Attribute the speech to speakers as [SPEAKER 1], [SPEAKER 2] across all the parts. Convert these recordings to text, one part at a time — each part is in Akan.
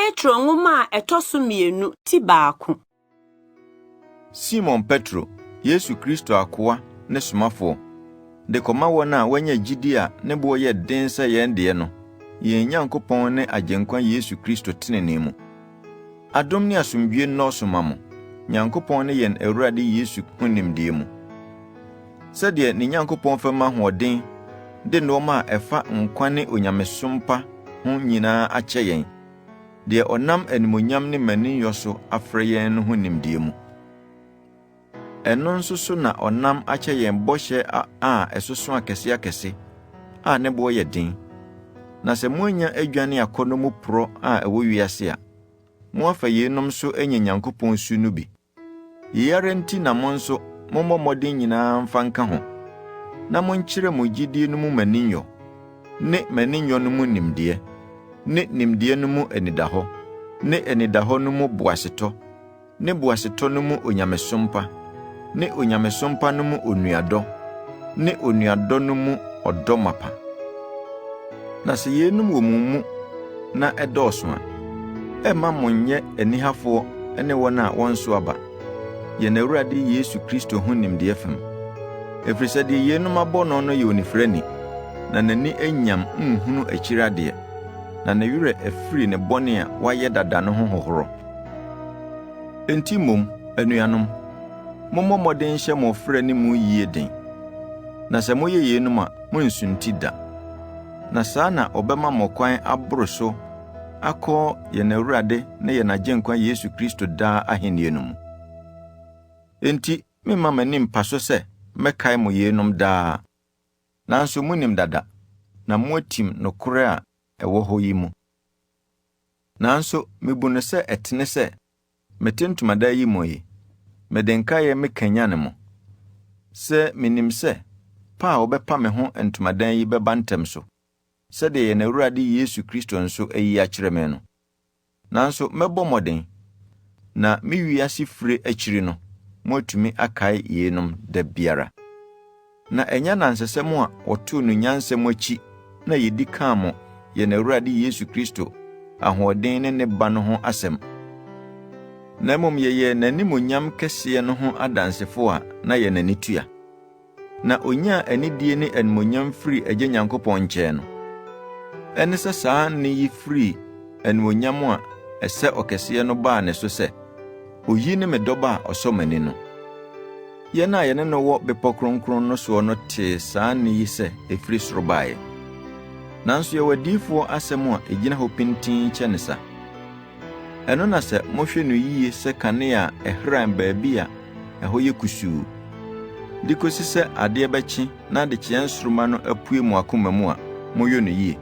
[SPEAKER 1] Petro nwoma etoso mienu ti baako.
[SPEAKER 2] Simon Petro, Yesu Kristo akoa ne somafo. De koma wona wanya gidi a ne bo ye den se yende no. Ye Nyankopɔn ne agyenkwa Yesu Kristo tenene mu. Adom ne asomdwie no somamo. Nyankopɔn ne yen Awurade Yesu hunimdie mu. Sɛdeɛ ne Nyankopɔn fama hoɔden de noma ɛfa nkwa ne onyamesompa ho nyinaa akyɛ yɛn. De onam animonyam ne mani yoso afrɛ yɛn no hunimdie mu. Ɛno nso so na onam akyɛ yɛn bɔhyɛ a ɛsoso akɛse a ne bo yɛ den. Na sɛ moanya adwane akɔno mu pro a ɛwɔ wiase a, mo afa yenom so anya Nyankopɔn su no bi. Yɛre nti na mo nso mommɔ mmɔden nyinaa mfa nka ho. Na monkyerɛ mo gyidie no mu maninyo, ne maninyo no mu nimdeɛ, ne nimdeɛ no mu anidahɔ, ne anidahɔ no mu boasetɔ, ne boasetɔ no mu onyamesompa, ne onyamesompa no mu onuadɔ, ne onuadɔ no mu ɔdɔ mapa. Na sɛ yenum wɔ mu na ɛdɔɔso a, ɛma mo nyɛ anihafoɔ ne wɔn a wɔnso aba. Yɛn Awurade Yesu Kristo ho nimdeɛ fam. Ɛfiri sɛ deɛ yenum abɔ no yɛ onifirani, na n'ani anyam nhunu akyiradeɛ, na ne werɛ afiri ne bɔne a wayɛ dada no ho hohoro. Enti mom, anuanom, mommɔ mmɔden hyɛ mo frɛ ne mu yie den. Na sɛ moyɛ yenum a, monsunti da. Na saa na ɔbɛma mo kwan aboro so akɔ yɛn Awurade ne yɛn agyenkwa Yesu Kristo daa ahenni no mu. Enti memma m'ani mpa so sɛ mɛkae mo yenum daa. Nanso munim dada, na moatim nokore a ɛwɔ hɔ yi mu. Nanso mebu no sɛ ɛtene sɛ mete ntomada yi mo yi, mede nkaeɛ mekanya ne mo. Sɛ menim sɛ pa a wɔbɛpa me ho ntomadan yi bɛba ntɛm so. Sɛdeɛ yɛn Awurade Yesu Kristo nso ayi akyerɛ me no. Nanso mɛbɔ mmɔden, na me wiase fire akyiri no, moatumi akae yenom da biara. Na ɛnya nansesɛm a wɔtoo no nyansɛm akyi na yedi kaa mo yɛn Awurade Yesu Kristo ahoɔden ne ne ba no ho asɛm. Na mmom yɛyɛ n'animonyam kɛseɛ no ho adansefo a na yɛ n'ani tua. Na onya anidie ne animonyam firi Agya Nyankopɔn nkyɛn no. Ɛne sɛ saa ne yi firi animonyam a ɛsɛ ɔkɛseɛ no baa ne so sɛ, oyi ne me dɔba a ɔsɔ m'ani no. Yɛn a yɛne no wɔ bepɔ kronkron no soɔ no tee saa ne yi sɛ ɛfiri soro baeɛ. Nanso yɛwɔ adiyifoɔ asɛm a ɛgyina hɔ pintin kyɛ ne sa. Ɛno na sɛ mohwɛ no yie sɛ kanea a ɛhran baabi a ɛhɔ yɛ kusuu. De kosi sɛ adeɛ bɛkye na de kyɛn soroma no apue mu akoma mu a moyɛ no yie.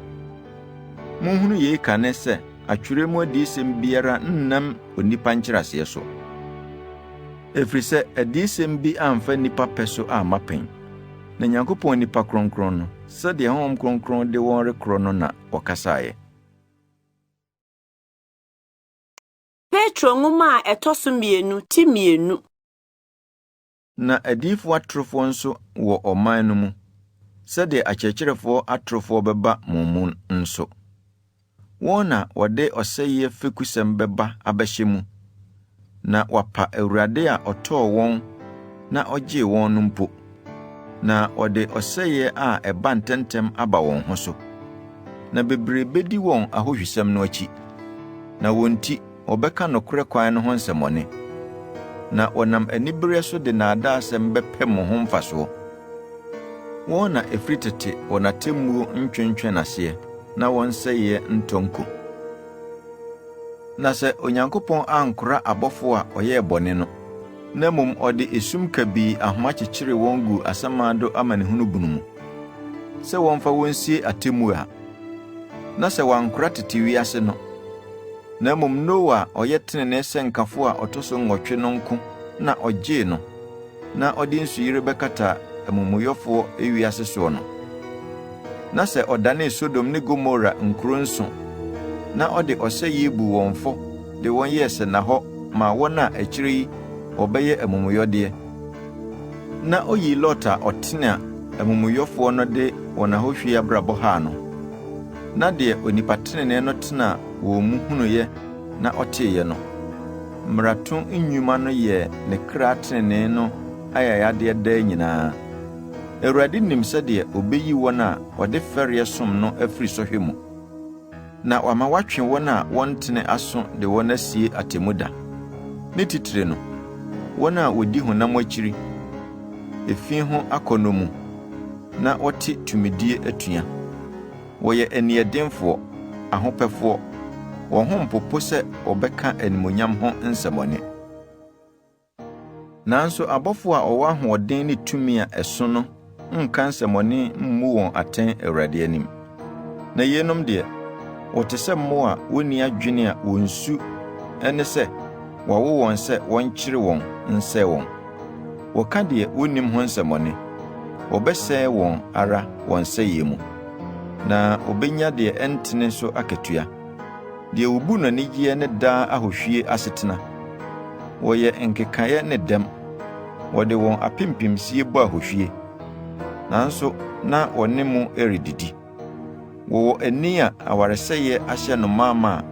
[SPEAKER 2] Monhunu yei kane sɛ atwerɛ mu adiyisɛm biara nnam onipa nkyerɛaseɛ so. Ɛfiri sɛ adiyisɛm bi amfa nipa pɛ so amma pɛn. Na Nyankopɔn nipa kronkron no, sɛdeɛ Honhom Kronkron de wɔn rekorɔ no na wɔkasaeɛ.
[SPEAKER 1] Petro nwoma etoso mienu ti mienu.
[SPEAKER 2] Na adiyifoɔ atorofoɔ nso wɔ ɔman no mu, sɛdeɛ akyerɛkyerɛfoɔ atorofoɔ bɛba mo mu nso. Wɔn na wɔde ɔsɛeɛ fekusɛm bɛba abɛhyɛ mu, na wapa Awurade a ɔtɔɔ wɔn na ɔgyee wɔn no mpo, na wɔde ɔsɛeɛ a ɛba ntɛntɛm aba wɔn ho so. Na bebree bedi wɔn ahohwisɛm no akyi, na wɔn nti wɔbɛka nokore kwan no ho nsɛmmɔne, na wɔnam anibere so de nnaadaasɛm bɛpɛ mo ho mfasoɔ. Wɔn na ɛfiri tete wɔn atemmuo ntwentwɛn aseɛ, na wɔn sɛeɛ ntonko. Na sɛ Onyankopɔn ankora abɔfo a ɔyɛɛ bɔne no, na mmom ɔde esum kabii ahoma kyekyere wɔn gu asamado amanehunu bunu mu, sɛ wɔmfa wɔn sie atemmu a, na sɛ wankora tete wiase no, na mmom Noa ɔyɛ tenene sɛ nkafo a ɔtɔ so 8 no nko na ɔgyee no, na ɔde nsuyire bɛkata amumuyɔfoɔ ewiase soɔ no. Na sɛ ɔdane Sodom ne Gomora nkuro nso, na ɔde ɔsɛeɛ bu wɔn fɔ de wɔn yɛ sɛ na hɔ ma wɔn a akyire yi wɔbɛyɛ amumuyɔdeɛ. Na oyi Lot a ɔtena amumuyɔfoɔ no de wɔn ahohwie abrabɔ haa no. Na deɛ onipa tenene no tena wɔn mu hunuyɛ na ɔteeɛ no. Mmarato nnwuma no yɛ ne kra trenee no ayayadeɛ daa nyinaa. Awurade nim sɛdeɛ obeyi wɔn a wɔde fɛreɛ som no afiri sɔhwɛ mu, na wama watwe wɔn a wɔntene aso de wɔn asie atemmuda. Ne titire no, wɔn a wɔdi honam akyiri, efi ho akɔnnɔ mu, na wɔte tumidie atua. Wɔyɛ aniɛdenfoɔ, ahopɛfoɔ, wɔn ho mpopo sɛ wɔbɛka animonyam ho nsɛmmɔne. Nanso abɔfo a ɔwɔ ahoɔden ne tumi a ɛso no nka nsɛmmɔne mmu wɔn atɛn Awurade anim. Na yenom deɛ, wɔte sɛ mmo a wonni adwene a wɔnsu ɛne sɛ wɔawo wɔn sɛ wɔnkyere wɔn nsɛe wɔn. Wɔka deɛ wonnim ho nsɛmmɔne, wɔbɛsɛe wɔn ara wɔn nsɛeɛ mu, na wɔbɛnya deɛ ɛntene so akatua. Deɛ wobu no anigyeɛ ne daa ahohwie asetena. Wɔyɛ nkekaeɛ ne dɛm, wɔde wɔn apempemsie bɔ ahohwie, nanso na wɔne mu ɛredidi. Wɔwɔ ani a awaresɛeɛ ahyɛ no maama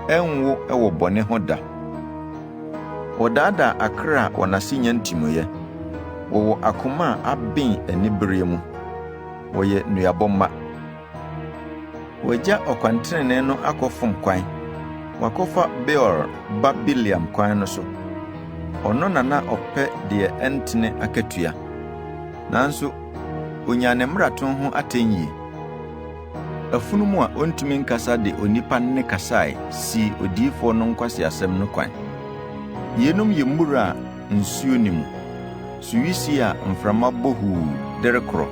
[SPEAKER 2] a ɛnwo ɛwɔ bɔne ho da. Wɔdaadaa akra a wɔnase nya ntimuiɛ. Wɔwɔ akoma a aben anibereɛ mu. Wɔyɛ nnuabɔmma. Wɔagya ɔkwantenenee no akɔfom kwan. Wakɔfa Beor ba Biliam kwan no so. Ɔno na ɔpɛ deɛ ɛntene akatua, nanso onya ne mmarato ho atɛnyie. Afunumu a ontumi nkasa de onipa ne kasae si odiyifoɔ no nkwaseasɛm no kwan. Yenom yɛ mmura a nsuo ni mu, suwisi a mframa bɔ huu de rekorɔ.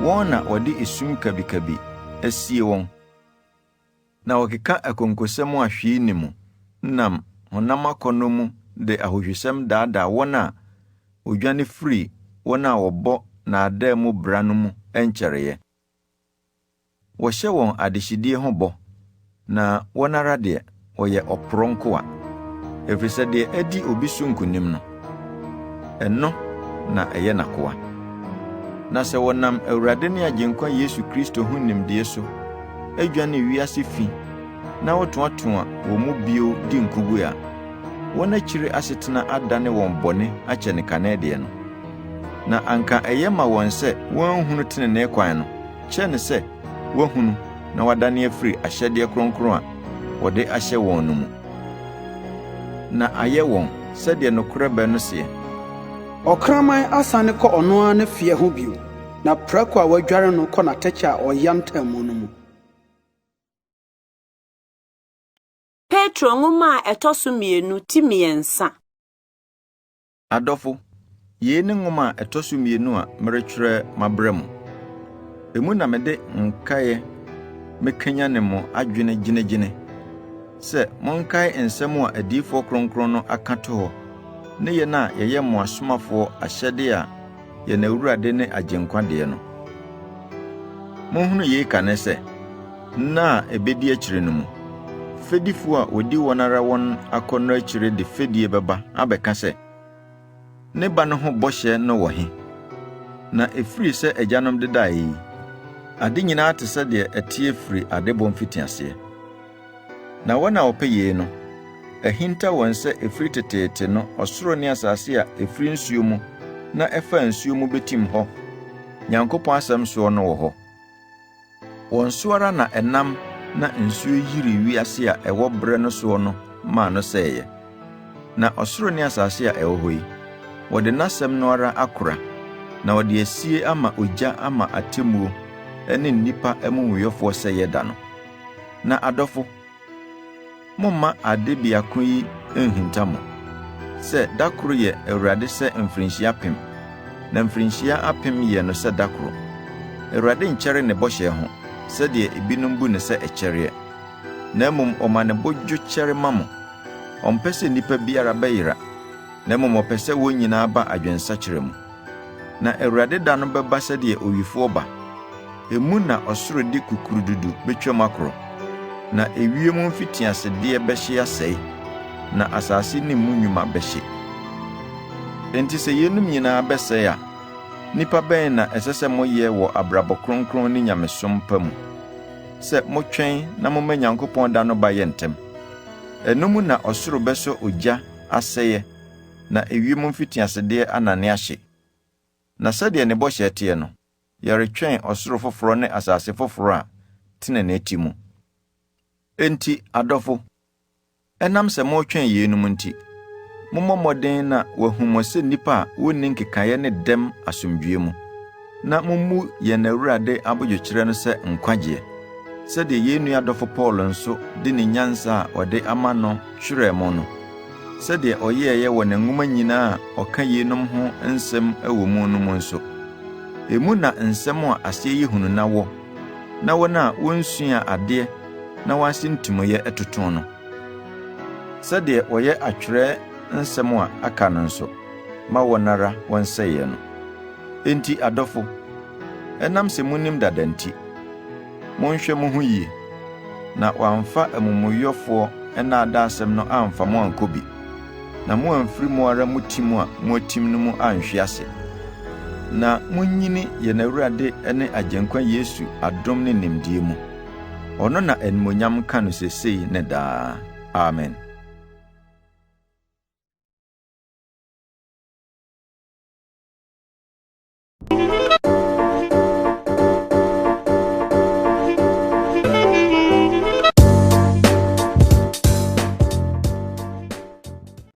[SPEAKER 2] Wɔn na wɔde esum kabikabi asie wɔn, na wɔkeka akonkosɛm a hwee ni mu, nam honam akɔnnɔ mu de ahohwesɛm daadaa wɔn a odwane firi wɔn a wɔbɔ naadaa mu bra no mu ɛnkyɛreeɛ. Wɔhyɛ wɔn adehyedie ho bɔ, na wɔn ara deɛ wɔyɛ ɔporɔ nkoa, ɛfiri sɛ deɛ adi obi so nkonim no, ɛno na ɛyɛ nakoa. Na sɛ wɔnam Awurade ne Agyenkwa Yesu Kristo ho nimdeɛ so adwane wiase fi, na wɔtoatoa wɔn mu bio di nkogu a, wɔn akyiri asetena adane wɔn bɔne akyɛ ne kane deɛ no. Na anka ɛyɛ ma wɔn sɛ wɔnhunu tenenee kwan no, kyɛ ne sɛ wɔhunu na wɔadane afiri ahyɛdeɛ kronkron a wɔde ahyɛ wɔn no mu. Na ayɛ wɔn sɛdeɛ nokorɛ bɛ no seɛ.
[SPEAKER 3] Ɔkraman asane kɔ ɔno ara ne fie ho bio, na prako a wadware no kɔ n'atɛkyɛ a ɔyɛ ntamu no mu.
[SPEAKER 1] Petro nwoma a ɛtɔ so 2 ti 3.
[SPEAKER 2] Adɔfo, yei ne nwoma a ɛtɔ so 2 a meretwerɛ mabrɛ mu. Emu na mede nkae mekanya ne mo adwene gyinagyine, sɛ monkae nsɛm a adiyifoɔ kronkron no aka to hɔ, ne yɛn a yɛyɛ mo asomafoɔ ahyɛde a yɛn Awurade ne Agyenkwa deɛ no. Monhunu yei ka ne sɛ, na a ɛbɛdi akyire no mu, fedifoɔ a wɔdi wɔn ara wɔn akɔnnɔ akyire de fedie bɛba abɛka sɛ, ne ba no ho bɔhyɛ no wɔ he? Na ɛfiri sɛ agyanom dedaeɛ yi, ade nyinaa te sɛ deɛ ɛteɛ firi adebɔ mfitiaseɛ. Na wɔn a wɔpɛ yei no, ɛhinta wɔn sɛ ɛfiri teteete no ɔsoro ne asase a ɛfiri nsuo mu na ɛfa nsuo mu betim hɔ, Nyankopɔn asɛm soɔ no wɔ hɔ. Wɔn so ara na ɛnam na nsuo yiri wiase a ɛwɔ brɛ no soɔ no maa no sɛeɛ. Na ɔsoro ne asase a ɛwɔ hɔ yi, wɔde n'asɛm no ara akora, na wɔde asie ama ogya ama atemmuo ɛne nnipa amumuyɛfoɔ sɛ yɛda no. Na adɔfo, momma ade biako yi nhinta mo, sɛ dakoro yɛ Awurade sɛ mfirinhyia 1000, na mfirinhyia 1000 yɛ no sɛ dakoro. Awurade nkyɛre ne bɔhyɛ ho, sɛdeɛ ebinom bu ne sɛ ɛkyɛreɛ, na mmom ɔma ne bodwo kyɛre ma mo. Ɔmpɛ sɛ nnipa biara bɛyera, na mmom ɔpɛ sɛ wɔn nyinaa ba adwensakyerɛ mu. Na Awurade da no bɛba sɛdeɛ owifoɔ ba. Emu na ɔsoro de kukurududu betwam akoro, na ewiem mfitiasedeɛ bɛhye asɛe, na asase ne mu nnwuma bɛhye. Enti sɛ yenum nyinaa bɛsɛe a, nipa bɛn na ɛsɛ sɛ moyɛ wɔ abrabɔ kronkron ne nyamesom pa mu, sɛ motwɛn na momma Nyankopɔn da no ba yɛ ntɛm. Enomu na osoro beso ogya aseye na ewiem mfitiasede anane ahye. Na sade ne bɔhyɛ tie no, yɛretwɛn osoro foforo ne asase foforo a tene n'eti mu. Enti adɔfo, enam sɛ motwɛn yenum nti, mommɔ mmɔden na wahumo sɛ nipa a wonni nkekaeɛ ne dɛm asomdwie mu. Na mummu yɛn Awurade abodwokyerɛ no sɛ nkwagye. Sɛdeɛ yɛn adɔfo Paul nso de ne nyansa a ɔde ama no twerɛ mo no. Sɛdeɛ ɔyɛɛyɛ wɔ n'anwoma nyinaa a ɔka yenum ho nsɛm ɛwɔ mu no mu nso. Emu na nsɛm a aseɛ yi hunu na wɔ. Na wɔn a wonsua adeɛ na wɔase ntumyɛ ɛtoto no. Sɛdeɛ ɔyɛ atwerɛ nsɛm a aka no nso, ma wɔn ara wɔnsɛeɛ no. Enti adɔfo, enam sɛ munim dada nti, monhwɛ mo ho yie, na wɔamfa amumuyɔfoɔ ɛnaada asɛm no amfa mo ankɔ bi, na mo amfiri mo ara mo tim a moatim no mu anhwe ase. Na munnyini yɛn Awurade ne Agyenkwa Yesu adom ne nimdeɛ mu. Ɔno na animonyam ka no sesei ne daa. Amen.